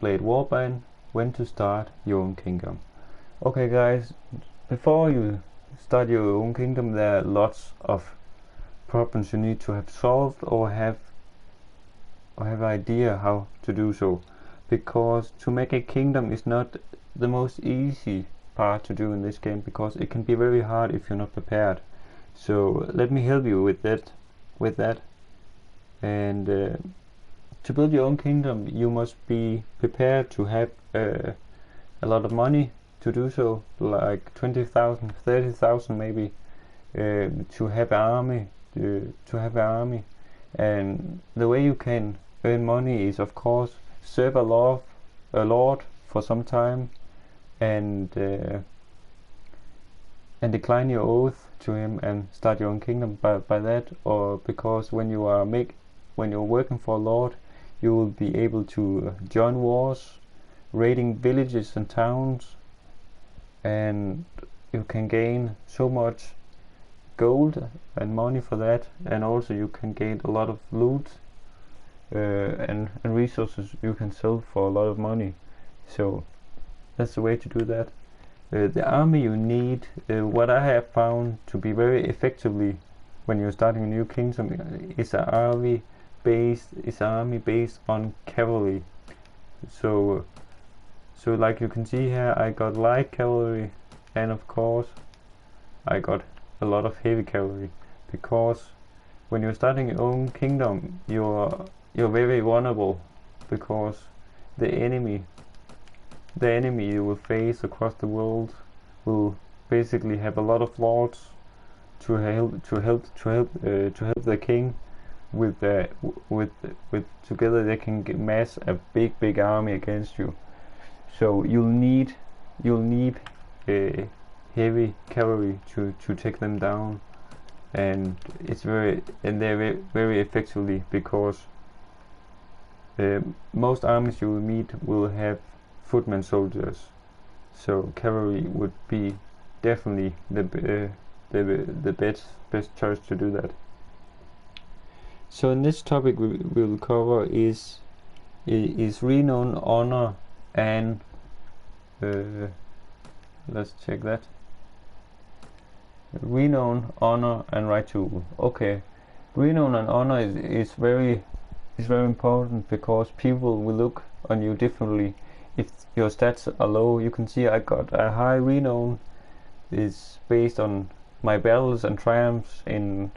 played Warband, when to start your own kingdom. Okay guys, before you start your own kingdom there are lots of problems you need to have solved or have idea how to do so, because to make a kingdom is not the most easy part to do in this game, because it can be very hard if you're not prepared. So let me help you with that. And to build your own kingdom you must be prepared to have a lot of money to do so, like 20,000, 30,000 maybe, to have an army. And the way you can earn money is of course serve a lord for some time, and decline your oath to him and start your own kingdom by that. Or because when you're working for a lord, you will be able to join wars, raiding villages and towns, and you can gain so much gold and money for that, and also you can gain a lot of loot and resources you can sell for a lot of money. So that's the way to do that. The army you need, what I have found to be very effectively when you're starting a new kingdom, is an army based on cavalry. So like you can see here, I got light cavalry, and of course I got a lot of heavy cavalry, because when you're starting your own kingdom you're very vulnerable, because the enemy you will face across the world will basically have a lot of lords to help the king with together they can mass a big army against you. So you'll need heavy cavalry to take them down, and they're very effectively, because most armies you will meet will have footman soldiers. So cavalry would be definitely the best choice to do that. So in this topic we will cover is renown, honor, and let's check that. Renown, honor, and right to rule. Okay, renown and honor is very important, because people will look on you differently if your stats are low. You can see I got a high renown, is based on my battles and triumphs in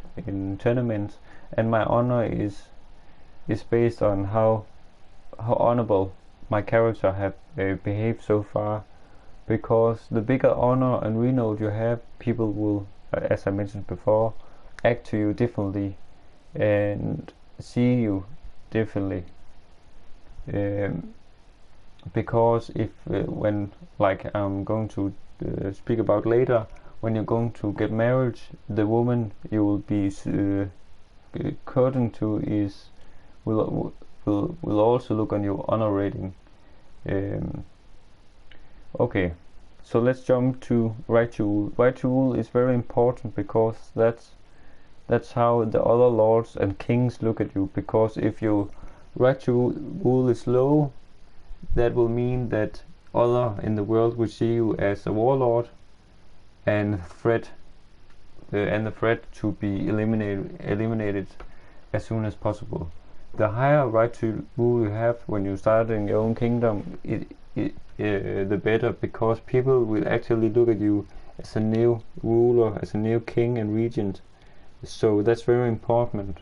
tournaments, and my honor is based on how honorable my character have behaved so far. Because the bigger honor and renown you have, people will, as I mentioned before, act to you differently and see you differently. Because if when, like I'm going to speak about later, when you're going to get married, the woman you will be courting to will also look on your honor rating. Okay, so let's jump to right to rule. Right to rule is very important, because that's how the other lords and kings look at you. Because if your right to rule is low, that will mean that other in the world will see you as a warlord, and the threat to be eliminated as soon as possible. The higher right to rule you have when you're starting your own kingdom, the better, because people will actually look at you as a new ruler, as a new king and regent. So that's very important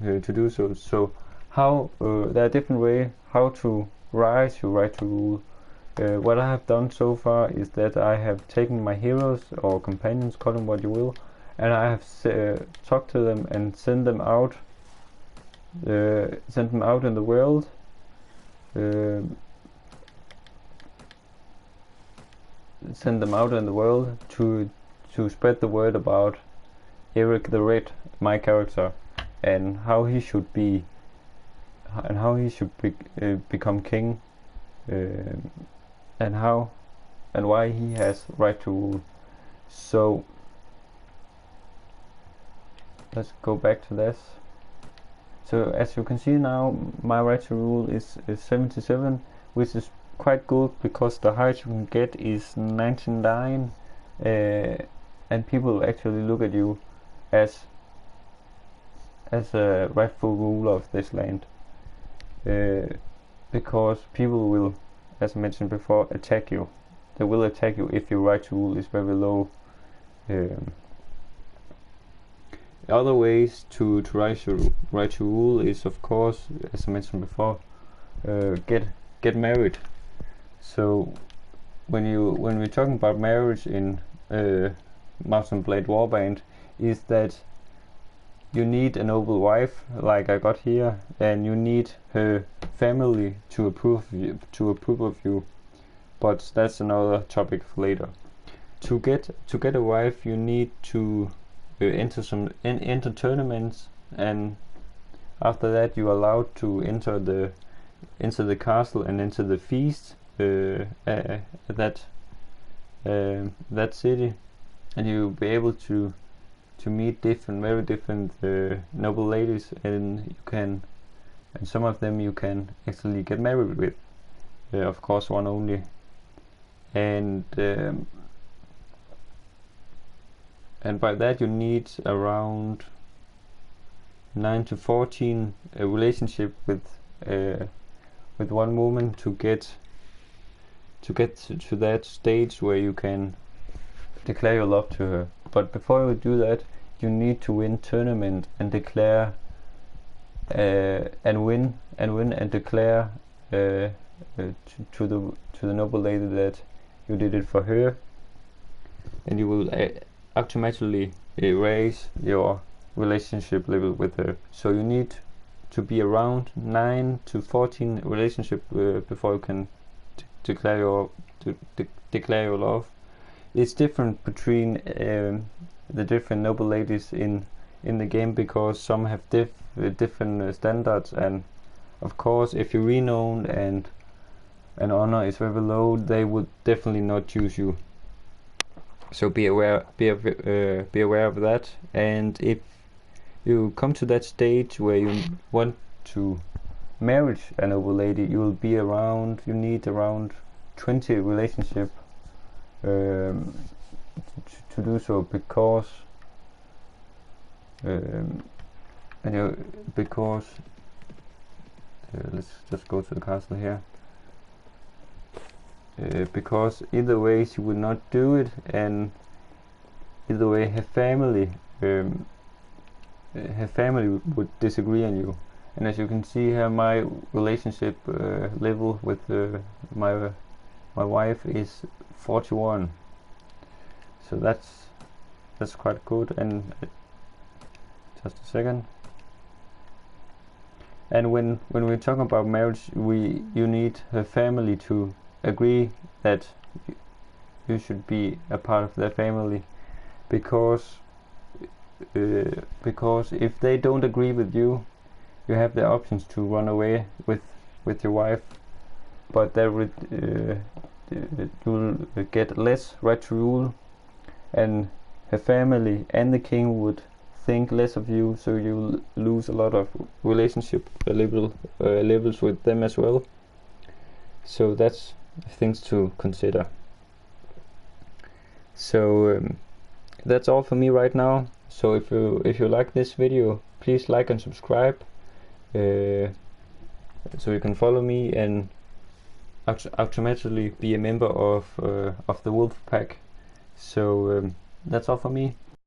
to do so. So how there are different ways how to rise your right to rule. What I have done so far is that I have taken my heroes or companions, call them what you will, and I have talked to them and sent them out in the world. Send them out in the world to spread the word about Eric the Red, my character, and how he should be, and how he should become king, and how and why he has right to rule. So let's go back to this. So as you can see now, my right to rule is 77, which is quite good because the highest you can get is 99, and people actually look at you as a rightful ruler of this land, because people will, as I mentioned before, attack you. They will attack you if your right to rule is very low. Other ways to right to rule is, of course, as I mentioned before, get married. So when we're talking about marriage in Mouse and Blade Warband, is that you need a noble wife like I got here, and you need her family to approve of you. But that's another topic for later. To get a wife, you need to enter tournaments, and after that you are allowed to enter the castle and enter the feast that city, and you'll be able to meet very different noble ladies, and some of them you can actually get married with. Of course, one only, and by that you need around 9 to 14 a relationship with one woman to get to that stage where you can declare your love to her. But before you do that, you need to win tournament and declare and declare to the noble lady that you did it for her, and you will automatically raise your relationship level with her. So you need to be around 9 to 14 relationship before you can declare your love. It's different between the different noble ladies in the game, because some have different standards, and of course if you're renowned and honor is very low, they would definitely not choose you. So be aware of that. And if you come to that stage where you want to marry a noble lady, you need around 20 relationship to do so, because let's just go to the castle here. Because either way she would not do it, and either way her family would disagree on you. And as you can see here, my relationship level with my wife is 41, so that's quite good. And just a second. And when we're talking about marriage, you need her family to agree that you should be a part of their family, because if they don't agree with you, you have the options to run away with your wife, but that would you'll get less right to rule, and her family and the king would think less of you, so you'll lose a lot of relationship levels with them as well. So that's things to consider. So that's all for me right now. So if you like this video, please like and subscribe, so you can follow me and automatically be a member of the Wolf Pack. So that's all for me.